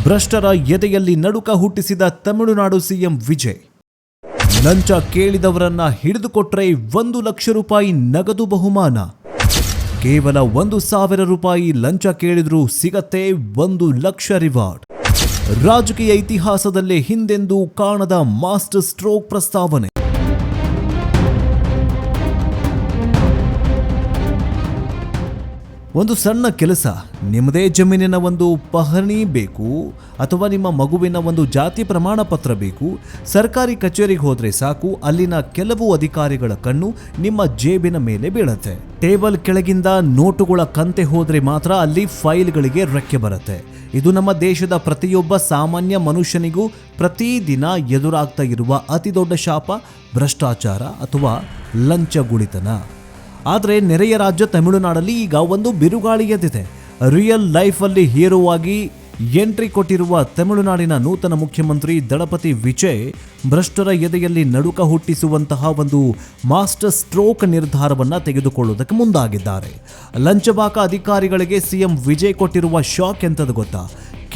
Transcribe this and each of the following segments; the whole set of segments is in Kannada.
ಭ್ರಷ್ಟರ ಎದೆಯಲ್ಲಿ ನಡುಕ ಹುಟ್ಟಿಸಿದ ತಮಿಳುನಾಡು ಸಿಎಂ ವಿಜಯ್. ಲಂಚ ಕೇಳಿದವರನ್ನ ಹಿಡಿದುಕೊಟ್ರೆ 1 ಲಕ್ಷ ರೂಪಾಯಿ ನಗದು ಬಹುಮಾನ. ಕೇವಲ 1,000 ರೂಪಾಯಿ ಲಂಚ ಕೇಳಿದ್ರೂ ಸಿಗತ್ತೆ 1 ಲಕ್ಷ ರಿವಾರ್ಡ್. ರಾಜಕೀಯ ಇತಿಹಾಸದಲ್ಲೇ ಹಿಂದೆಂದೂ ಕಾಣದ ಮಾಸ್ಟರ್ ಸ್ಟ್ರೋಕ್ ಪ್ರಸ್ತಾವನೆ. ಒಂದು ಸಣ್ಣ ಕೆಲಸ, ನಿಮ್ಮದೇ ಜಮೀನಿನ ಒಂದು ಪಹಣಿ ಬೇಕು ಅಥವಾ ನಿಮ್ಮ ಮಗುವಿನ ಒಂದು ಜಾತಿ ಪ್ರಮಾಣ ಪತ್ರ ಬೇಕು. ಸರ್ಕಾರಿ ಕಚೇರಿಗೆ ಹೋದ್ರೆ ಸಾಕು, ಅಲ್ಲಿನ ಕೆಲವು ಅಧಿಕಾರಿಗಳ ಕಣ್ಣು ನಿಮ್ಮ ಜೇಬಿನ ಮೇಲೆ ಬೀಳತ್ತೆ. ಟೇಬಲ್ ಕೆಳಗಿಂದ ನೋಟುಗಳ ಕಂತೆ ಹೋದ್ರೆ ಮಾತ್ರ ಅಲ್ಲಿ ಫೈಲ್ಗಳಿಗೆ ರೆಕ್ಕೆ ಬರುತ್ತೆ. ಇದು ನಮ್ಮ ದೇಶದ ಪ್ರತಿಯೊಬ್ಬ ಸಾಮಾನ್ಯ ಮನುಷ್ಯನಿಗೂ ಪ್ರತಿದಿನ ಎದುರಾಗ್ತಾ ಇರುವ ಅತಿ ದೊಡ್ಡ ಶಾಪ, ಭ್ರಷ್ಟಾಚಾರ ಅಥವಾ ಲಂಚಗುಳಿತನ. ಆದರೆ ನೆರೆಯ ರಾಜ್ಯ ತಮಿಳುನಾಡಲ್ಲಿ ಈಗ ಒಂದು ಬಿರುಗಾಳಿ ಎದ್ದಿದೆ. ರಿಯಲ್ ಲೈಫಲ್ಲಿ ಹೀರೋ ಆಗಿ ಎಂಟ್ರಿ ಕೊಟ್ಟಿರುವ ತಮಿಳುನಾಡಿನ ನೂತನ ಮುಖ್ಯಮಂತ್ರಿ ದಳಪತಿ ವಿಜಯ್ ಭ್ರಷ್ಟರ ಎದೆಯಲ್ಲಿ ನಡುಕ ಹುಟ್ಟಿಸುವಂತಹ ಒಂದು ಮಾಸ್ಟರ್ ಸ್ಟ್ರೋಕ್ ನಿರ್ಧಾರವನ್ನು ತೆಗೆದುಕೊಳ್ಳುವುದಕ್ಕೆ ಮುಂದಾಗಿದ್ದಾರೆ. ಲಂಚಬಾಕ ಅಧಿಕಾರಿಗಳಿಗೆ ಸಿಎಂ ವಿಜಯ್ ಕೊಟ್ಟಿರುವ ಶಾಕ್ ಎಂತದು ಗೊತ್ತಾ?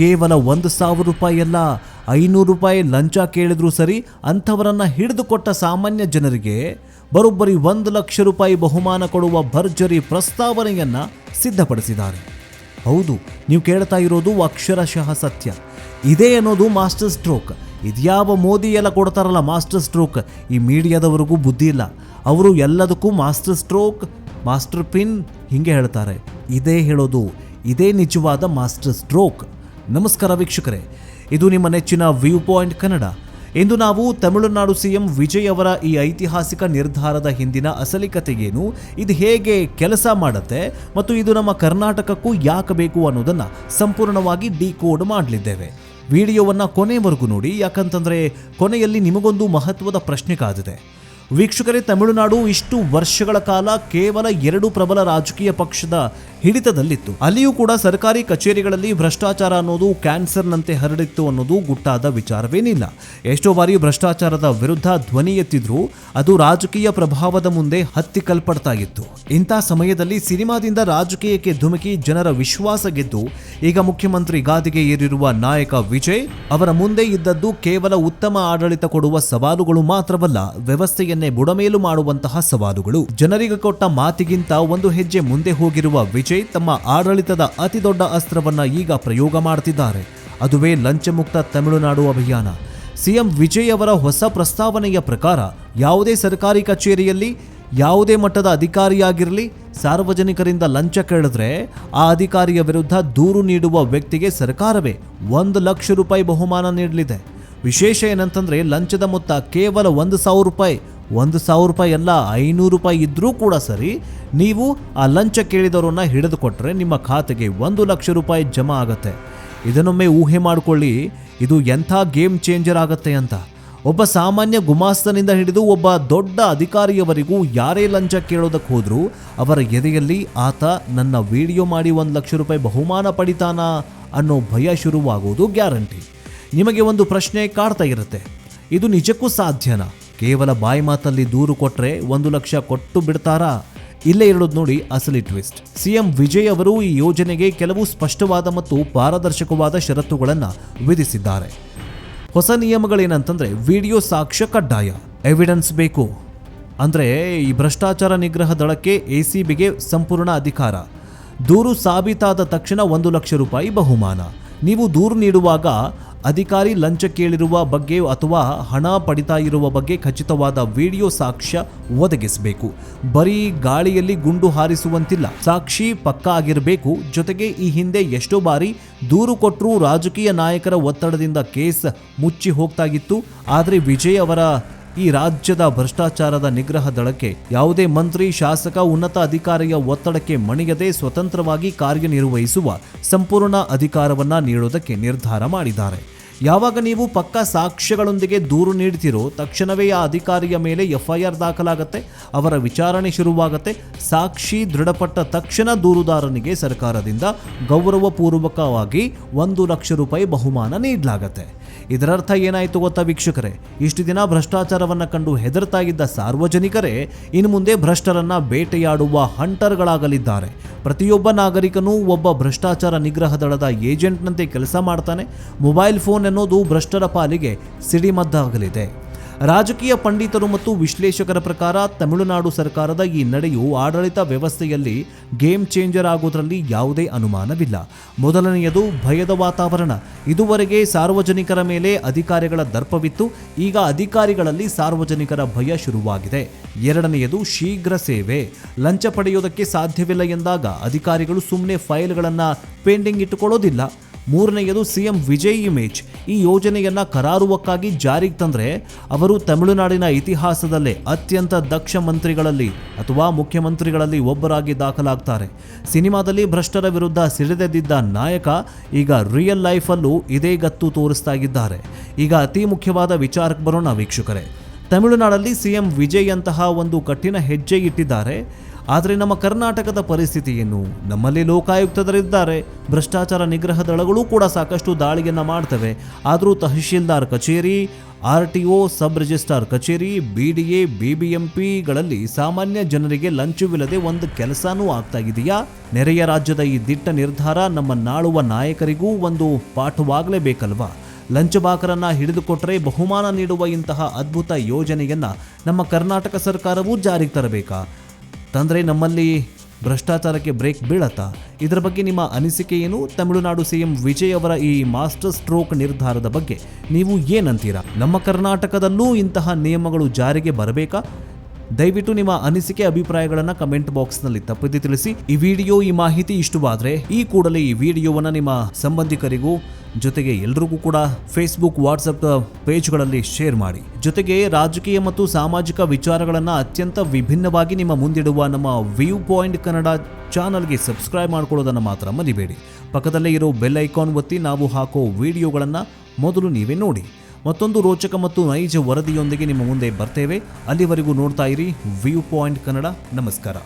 ಕೇವಲ 1,000 ರೂಪಾಯಿ ಅಲ್ಲ, 500 ರೂಪಾಯಿ ಲಂಚ ಕೇಳಿದ್ರೂ ಸರಿ, ಅಂಥವರನ್ನ ಹಿಡಿದುಕೊಟ್ಟ ಸಾಮಾನ್ಯ ಜನರಿಗೆ ಬರೋಬ್ಬರಿ 1 ಲಕ್ಷ ರೂಪಾಯಿ ಬಹುಮಾನ ಕೊಡುವ ಭರ್ಜರಿ ಪ್ರಸ್ತಾವನೆಯನ್ನ ಸಿದ್ಧಪಡಿಸಿದ್ದಾರೆ. ಹೌದು, ನೀವು ಕೇಳ್ತಾ ಇರೋದು ಅಕ್ಷರಶಃ ಸತ್ಯ. ಇದೇ ಅನ್ನೋದು ಮಾಸ್ಟರ್ ಸ್ಟ್ರೋಕ್. ಇದ್ಯಾವ ಮೋದಿ ಎಲ್ಲ ಕೊಡ್ತಾರಲ್ಲ ಮಾಸ್ಟರ್ ಸ್ಟ್ರೋಕ್, ಈ ಮೀಡಿಯಾದವರಿಗೂ ಬುದ್ಧಿ ಇಲ್ಲ. ಅವರು ಎಲ್ಲದಕ್ಕೂ ಮಾಸ್ಟರ್ ಸ್ಟ್ರೋಕ್, ಮಾಸ್ಟರ್ ಪಿನ್ ಹಿಂಗೆ ಹೇಳ್ತಾರೆ. ಇದೇ ಹೇಳೋದು, ಇದೇ ನಿಜವಾದ ಮಾಸ್ಟರ್ ಸ್ಟ್ರೋಕ್. ನಮಸ್ಕಾರ ವೀಕ್ಷಕರೇ, ಇದು ನಿಮ್ಮ ನೆಚ್ಚಿನ ವ್ಯೂ ಪಾಯಿಂಟ್ ಕನ್ನಡ. ಇಂದು ನಾವು ತಮಿಳುನಾಡು ಸಿಎಂ ವಿಜಯ್ ಅವರ ಈ ಐತಿಹಾಸಿಕ ನಿರ್ಧಾರದ ಹಿಂದಿನ ಅಸಲಿ ಕಥೆಗೇನು, ಇದು ಹೇಗೆ ಕೆಲಸ ಮಾಡುತ್ತೆ ಮತ್ತು ಇದು ನಮ್ಮ ಕರ್ನಾಟಕಕ್ಕೂ ಯಾಕೆ ಬೇಕು ಅನ್ನೋದನ್ನ ಸಂಪೂರ್ಣವಾಗಿ ಡಿಕೋಡ್ ಮಾಡಲಿದ್ದೇವೆ. ವಿಡಿಯೋವನ್ನು ಕೊನೆವರೆಗೂ ನೋಡಿ, ಯಾಕಂತಂದ್ರೆ ಕೊನೆಯಲ್ಲಿ ನಿಮಗೊಂದು ಮಹತ್ವದ ಪ್ರಶ್ನೆ ಕಾದಿದೆ. ವೀಕ್ಷಕರೇ, ತಮಿಳುನಾಡು ಇಷ್ಟು ವರ್ಷಗಳ ಕಾಲ ಕೇವಲ 2 ಪ್ರಬಲ ರಾಜಕೀಯ ಪಕ್ಷದ ಹಿಡಿತದಲ್ಲಿತ್ತು. ಅಲ್ಲಿಯೂ ಕೂಡ ಸರ್ಕಾರಿ ಕಚೇರಿಗಳಲ್ಲಿ ಭ್ರಷ್ಟಾಚಾರ ಅನ್ನೋದು ಕ್ಯಾನ್ಸರ್ನಂತೆ ಹರಡಿತ್ತು ಅನ್ನೋದು ಗುಟ್ಟಾದ ವಿಚಾರವೇನಿಲ್ಲ. ಎಷ್ಟೋ ಬಾರಿ ಭ್ರಷ್ಟಾಚಾರದ ವಿರುದ್ಧ ಧ್ವನಿ ಎತ್ತಿದ್ರೂ ಅದು ರಾಜಕೀಯ ಪ್ರಭಾವದ ಮುಂದೆ ಹತ್ತಿಕ್ಕಲ್ಪಡ್ತಾ ಇತ್ತು. ಇಂಥ ಸಮಯದಲ್ಲಿ ಸಿನಿಮಾದಿಂದ ರಾಜಕೀಯಕ್ಕೆ ಧುಮುಕಿ ಜನರ ವಿಶ್ವಾಸ ಗೆದ್ದು ಈಗ ಮುಖ್ಯಮಂತ್ರಿ ಗಾದಿಗೆ ಏರಿರುವ ನಾಯಕ ವಿಜಯ್ ಅವರ ಮುಂದೆ ಇದ್ದದ್ದು ಕೇವಲ ಉತ್ತಮ ಆಡಳಿತ ಕೊಡುವ ಸವಾಲುಗಳು ಮಾತ್ರವಲ್ಲ, ವ್ಯವಸ್ಥೆಯನ್ನೇ ಬುಡಮೇಲು ಮಾಡುವಂತಹ ಸವಾಲುಗಳು. ಜನರಿಗೆ ಕೊಟ್ಟ ಮಾತಿಗಿಂತ ಒಂದು ಹೆಜ್ಜೆ ಮುಂದೆ ಹೋಗಿರುವ ವಿಜಯ್ ತಮ್ಮ ಆಡಳಿತದ ಅತಿ ದೊಡ್ಡ ಅಸ್ತ್ರವನ್ನ ಈಗ ಪ್ರಯೋಗ ಮಾಡ್ತಿದ್ದಾರೆ. ಅದುವೇ ಲಂಚಮುಕ್ತ ತಮಿಳುನಾಡು ಅಭಿಯಾನ. ಸಿಎಂ ವಿಜಯ್ ಅವರ ಹೊಸ ಪ್ರಸ್ತಾವನೆಯ ಪ್ರಕಾರ ಯಾವುದೇ ಸರ್ಕಾರಿ ಕಚೇರಿಯಲ್ಲಿ ಯಾವುದೇ ಮಟ್ಟದ ಅಧಿಕಾರಿಯಾಗಿರಲಿ, ಸಾರ್ವಜನಿಕರಿಂದ ಲಂಚ ಕೇಳಿದ್ರೆ ಆ ಅಧಿಕಾರಿಯ ವಿರುದ್ಧ ದೂರು ನೀಡುವ ವ್ಯಕ್ತಿಗೆ ಸರ್ಕಾರವೇ 1 ಲಕ್ಷ ರೂಪಾಯಿ ಬಹುಮಾನ ನೀಡಲಿದೆ. ವಿಶೇಷ ಏನಂತಂದ್ರೆ ಲಂಚದ ಮೊತ್ತ ಕೇವಲ 1,000 ರೂಪಾಯಿ. 1,000 ರೂಪಾಯಿ ಅಲ್ಲ, 500 ರೂಪಾಯಿ ಇದ್ರೂ ಕೂಡ ಸರಿ, ನೀವು ಆ ಲಂಚ ಕೇಳಿದವರನ್ನ ಹಿಡಿದುಕೊಟ್ರೆ ನಿಮ್ಮ ಖಾತೆಗೆ 1 ಲಕ್ಷ ರೂಪಾಯಿ ಜಮಾ ಆಗತ್ತೆ. ಇದನ್ನೊಮ್ಮೆ ಊಹೆ ಮಾಡಿಕೊಳ್ಳಿ, ಇದು ಎಂಥ ಗೇಮ್ ಚೇಂಜರ್ ಆಗತ್ತೆ ಅಂತ. ಒಬ್ಬ ಸಾಮಾನ್ಯ ಗುಮಾಸ್ತನಿಂದ ಹಿಡಿದು ಒಬ್ಬ ದೊಡ್ಡ ಅಧಿಕಾರಿಯವರೆಗೂ ಯಾರೇ ಲಂಚ ಕೇಳೋದಕ್ಕೆ ಹೋದ್ರೂ ಅವರ ಎದೆಯಲ್ಲಿ ಆತ ನನ್ನ ವಿಡಿಯೋ ಮಾಡಿ 1 ಲಕ್ಷ ರೂಪಾಯಿ ಬಹುಮಾನ ಪಡಿತಾನ ಅನ್ನೋ ಭಯ ಶುರುವಾಗೋದು ಗ್ಯಾರಂಟಿ. ನಿಮಗೆ ಒಂದು ಪ್ರಶ್ನೆ ಕಾಡ್ತಾ ಇರುತ್ತೆ, ಇದು ನಿಜಕ್ಕೂ ಸಾಧ್ಯನಾ? ಕೇವಲ ಬಾಯಿ ಮಾತಲ್ಲಿ ದೂರು ಕೊಟ್ರೆ 1 ಲಕ್ಷ ಕೊಟ್ಟು ಬಿಡ್ತಾರಾ? ಇಲ್ಲೇ ಇರೋದು ನೋಡಿ ಅಸಲಿ ಟ್ವಿಸ್ಟ್. ಸಿಎಂ ವಿಜಯ್ ಅವರು ಈ ಯೋಜನೆಗೆ ಕೆಲವು ಸ್ಪಷ್ಟವಾದ ಮತ್ತು ಪಾರದರ್ಶಕವಾದ ಷರತ್ತುಗಳನ್ನು ವಿಧಿಸಿದ್ದಾರೆ. ಹೊಸ ನಿಯಮಗಳೇನಂತಂದ್ರೆ, ವಿಡಿಯೋ ಸಾಕ್ಷ್ಯ ಕಡ್ಡಾಯ, ಎವಿಡೆನ್ಸ್ ಬೇಕು. ಅಂದ್ರೆ ಈ ಭ್ರಷ್ಟಾಚಾರ ನಿಗ್ರಹ ದಳಕ್ಕೆ ಎಸಿಬಿಗೆ ಸಂಪೂರ್ಣ ಅಧಿಕಾರ. ದೂರು ಸಾಬೀತಾದ ತಕ್ಷಣ 1 ಲಕ್ಷ ರೂಪಾಯಿ ಬಹುಮಾನ. ನೀವು ದೂರು ನೀಡುವಾಗ ಅಧಿಕಾರಿ ಲಂಚ ಕೇಳಿರುವ ಬಗ್ಗೆ ಅಥವಾ ಹಣ ಪಡಿತಾ ಇರುವ ಬಗ್ಗೆ ಖಚಿತವಾದ ವಿಡಿಯೋ ಸಾಕ್ಷ್ಯ ಒದಗಿಸಬೇಕು. ಬರೀ ಗಾಳಿಯಲ್ಲಿ ಗುಂಡು ಹಾರಿಸುವಂತಿಲ್ಲ, ಸಾಕ್ಷಿ ಪಕ್ಕಾ ಆಗಿರಬೇಕು. ಜೊತೆಗೆ ಈ ಹಿಂದೆ ಎಷ್ಟೋ ಬಾರಿ ದೂರು ಕೊಟ್ಟರೂ ರಾಜಕೀಯ ನಾಯಕರ ಒತ್ತಡದಿಂದ ಕೇಸ್ ಮುಚ್ಚಿ ಹೋಗ್ತಾ ಇತ್ತು. ಆದರೆ ವಿಜಯ್ ಅವರ ಈ ರಾಜ್ಯದ ಭ್ರಷ್ಟಾಚಾರದ ನಿಗ್ರಹ ದಳಕ್ಕೆ ಯಾವುದೇ ಮಂತ್ರಿ, ಶಾಸಕ, ಉನ್ನತ ಅಧಿಕಾರಿಯ ಒತ್ತಡಕ್ಕೆ ಮಣಿಯದೆ ಸ್ವತಂತ್ರವಾಗಿ ಕಾರ್ಯನಿರ್ವಹಿಸುವ ಸಂಪೂರ್ಣ ಅಧಿಕಾರವನ್ನ ನೀಡೋದಕ್ಕೆ ನಿರ್ಧಾರ ಮಾಡಿದ್ದಾರೆ. ಯಾವಾಗ ನೀವು ಪಕ್ಕಾ ಸಾಕ್ಷ್ಯಗಳೊಂದಿಗೆ ದೂರು ನೀಡ್ತಿರೋ ತಕ್ಷಣವೇ ಆ ಅಧಿಕಾರಿಯ ಮೇಲೆ FIR ದಾಖಲಾಗುತ್ತೆ, ಅವರ ವಿಚಾರಣೆ ಶುರುವಾಗುತ್ತೆ. ಸಾಕ್ಷಿ ದೃಢಪಟ್ಟ ತಕ್ಷಣ ದೂರುದಾರನಿಗೆ ಸರ್ಕಾರದಿಂದ ಗೌರವಪೂರ್ವಕವಾಗಿ 1 ಲಕ್ಷ ರೂಪಾಯಿ ಬಹುಮಾನ ನೀಡಲಾಗುತ್ತೆ. ಇದರರ್ಥ ಏನಾಯಿತು ಗೊತ್ತಾ ವೀಕ್ಷಕರೇ? ಇಷ್ಟು ದಿನ ಭ್ರಷ್ಟಾಚಾರವನ್ನು ಕಂಡು ಹೆದರ್ತಾ ಇದ್ದ ಸಾರ್ವಜನಿಕರೇ ಇನ್ನು ಮುಂದೆ ಭ್ರಷ್ಟರನ್ನ ಬೇಟೆಯಾಡುವ ಹಂಟರ್ಗಳಾಗಲಿದ್ದಾರೆ. ಪ್ರತಿಯೊಬ್ಬ ನಾಗರಿಕನೂ ಒಬ್ಬ ಭ್ರಷ್ಟಾಚಾರ ನಿಗ್ರಹ ದಳದ ಏಜೆಂಟ್ನಂತೆ ಕೆಲಸ ಮಾಡ್ತಾನೆ. ಮೊಬೈಲ್ ಫೋನ್ ಅನ್ನೋದು ಭ್ರಷ್ಟರ ಪಾಲಿಗೆ ಸಿಡಿಮದ್ದಾಗಲಿದೆ. ರಾಜಕೀಯ ಪಂಡಿತರು ಮತ್ತು ವಿಶ್ಲೇಷಕರ ಪ್ರಕಾರ ತಮಿಳುನಾಡು ಸರ್ಕಾರದ ಈ ನಡೆಯು ಆಡಳಿತ ವ್ಯವಸ್ಥೆಯಲ್ಲಿ ಗೇಮ್ ಚೇಂಜರ್ ಆಗೋದ್ರಲ್ಲಿ ಯಾವುದೇ ಅನುಮಾನವಿಲ್ಲ. ಮೊದಲನೆಯದು ಭಯದ ವಾತಾವರಣ. ಇದುವರೆಗೆ ಸಾರ್ವಜನಿಕರ ಮೇಲೆ ಅಧಿಕಾರಿಗಳ ದರ್ಪವಿತ್ತು, ಈಗ ಅಧಿಕಾರಿಗಳಲ್ಲಿ ಸಾರ್ವಜನಿಕರ ಭಯ ಶುರುವಾಗಿದೆ. ಎರಡನೆಯದು ಶೀಘ್ರ ಸೇವೆ. ಲಂಚ ಪಡೆಯೋದಕ್ಕೆ ಸಾಧ್ಯವಿಲ್ಲ ಎಂದಾಗ ಅಧಿಕಾರಿಗಳು ಸುಮ್ಮನೆ ಫೈಲ್ಗಳನ್ನು ಪೆಂಡಿಂಗ್ ಇಟ್ಟುಕೊಳ್ಳೋದಿಲ್ಲ. ಮೂರನೆಯದು CM ವಿಜಯ್ ಇಮೇಜ್. ಈ ಯೋಜನೆಯನ್ನ ಕರಾರುವಕ್ಕಾಗಿ ಜಾರಿಗೆ ತಂದರೆ ಅವರು ತಮಿಳುನಾಡಿನ ಇತಿಹಾಸದಲ್ಲೇ ಅತ್ಯಂತ ದಕ್ಷ ಮಂತ್ರಿಗಳಲ್ಲಿ ಅಥವಾ ಮುಖ್ಯಮಂತ್ರಿಗಳಲ್ಲಿ ಒಬ್ಬರಾಗಿ ದಾಖಲಾಗ್ತಾರೆ. ಸಿನಿಮಾದಲ್ಲಿ ಭ್ರಷ್ಟರ ವಿರುದ್ಧ ಸಿಡಿದೆದ್ದಿದ್ದ ನಾಯಕ ಈಗ ರಿಯಲ್ ಲೈಫಲ್ಲೂ ಇದೇ ಗತ್ತು ತೋರಿಸ್ತಾ ಇದ್ದಾರೆ. ಈಗ ಅತಿ ಮುಖ್ಯವಾದ ವಿಚಾರಕ್ಕೆ ಬರೋಣ ವೀಕ್ಷಕರೇ. ತಮಿಳುನಾಡಲ್ಲಿ CM ವಿಜಯ್ ಅಂತಹ ಒಂದು ಕಠಿಣ ಹೆಜ್ಜೆ ಇಟ್ಟಿದ್ದಾರೆ. ಆದರೆ ನಮ್ಮ ಕರ್ನಾಟಕದ ಪರಿಸ್ಥಿತಿ ಏನು? ನಮ್ಮಲ್ಲಿ ಲೋಕಾಯುಕ್ತರಿದ್ದಾರೆ, ಭ್ರಷ್ಟಾಚಾರ ನಿಗ್ರಹ ದಳಗಳು ಕೂಡ ಸಾಕಷ್ಟು ದಾಳಿಯನ್ನು ಮಾಡ್ತವೆ. ಆದರೂ ತಹಶೀಲ್ದಾರ್ ಕಚೇರಿ, RTO, ಸಬ್ ರಿಜಿಸ್ಟ್ರಾರ್ ಕಚೇರಿ, BDA, BBMPಗಳಲ್ಲಿ ಸಾಮಾನ್ಯ ಜನರಿಗೆ ಲಂಚವಿಲ್ಲದೆ ಒಂದು ಕೆಲಸನೂ ಆಗ್ತಾ ಇದೆಯಾ? ನೆರೆಯ ರಾಜ್ಯದ ಈ ದಿಟ್ಟ ನಿರ್ಧಾರ ನಮ್ಮ ನಾಳುವ ನಾಯಕರಿಗೂ ಒಂದು ಪಾಠವಾಗಲೇಬೇಕಲ್ವಾ? ಲಂಚಬಾಕರನ್ನ ಹಿಡಿದುಕೊಟ್ಟರೆ ಬಹುಮಾನ ನೀಡುವ ಇಂತಹ ಅದ್ಭುತ ಯೋಜನೆಯನ್ನ ನಮ್ಮ ಕರ್ನಾಟಕ ಸರ್ಕಾರವೂ ಜಾರಿಗೆ ತರಬೇಕಾ? ತಂದರೆ ನಮ್ಮಲ್ಲಿ ಭ್ರಷ್ಟಾಚಾರಕ್ಕೆ ಬ್ರೇಕ್ ಬೀಳತ್ತಾ? ಇದರ ಬಗ್ಗೆ ನಿಮ್ಮ ಅನಿಸಿಕೆ ಏನು? ತಮಿಳುನಾಡು CM ವಿಜಯ್ ಅವರ ಈ ಮಾಸ್ಟರ್ ಸ್ಟ್ರೋಕ್ ನಿರ್ಧಾರದ ಬಗ್ಗೆ ನೀವು ಏನಂತೀರಾ? ನಮ್ಮ ಕರ್ನಾಟಕದಲ್ಲೂ ಇಂತಹ ನಿಯಮಗಳು ಜಾರಿಗೆ ಬರಬೇಕಾ? ದಯವಿಟ್ಟು ನಿಮ್ಮ ಅನಿಸಿಕೆ ಅಭಿಪ್ರಾಯಗಳನ್ನು ಕಮೆಂಟ್ ಬಾಕ್ಸ್ನಲ್ಲಿ ತಪ್ಪದೆ ತಿಳಿಸಿ. ಈ ಮಾಹಿತಿ ಇಷ್ಟವಾದರೆ ಈ ಕೂಡಲೇ ಈ ವಿಡಿಯೋವನ್ನು ನಿಮ್ಮ ಸಂಬಂಧಿಕರಿಗೂ ಜೊತೆಗೆ ಎಲ್ರಿಗೂ ಕೂಡ ಫೇಸ್ಬುಕ್, ವಾಟ್ಸಪ್ ಪೇಜ್ಗಳಲ್ಲಿ ಶೇರ್ ಮಾಡಿ. ಜೊತೆಗೆ ರಾಜಕೀಯ ಮತ್ತು ಸಾಮಾಜಿಕ ವಿಚಾರಗಳನ್ನು ಅತ್ಯಂತ ವಿಭಿನ್ನವಾಗಿ ನಿಮ್ಮ ಮುಂದಿಡುವ ನಮ್ಮ ವ್ಯೂ ಪಾಯಿಂಟ್ ಕನ್ನಡ ಚಾನಲ್ಗೆ ಸಬ್ಸ್ಕ್ರೈಬ್ ಮಾಡ್ಕೊಳ್ಳೋದನ್ನು ಮಾತ್ರ ಮರಿಬೇಡಿ. ಪಕ್ಕದಲ್ಲೇ ಇರೋ ಬೆಲ್ ಐಕಾನ್ ಒತ್ತಿ ನಾವು ಹಾಕೋ ವಿಡಿಯೋಗಳನ್ನು ಮೊದಲು ನೀವೇ ನೋಡಿ. ಮತ್ತೊಂದು ರೋಚಕ ಮತ್ತು ನೈಜ ವರದಿಯೊಂದಿಗೆ ನಿಮ್ಮ ಮುಂದೆ ಬರ್ತೇವೆ. ಅಲ್ಲಿವರೆಗೂ ನೋಡ್ತಾ ಇರಿ ವ್ಯೂ ಪಾಯಿಂಟ್ ಕನ್ನಡ. ನಮಸ್ಕಾರ.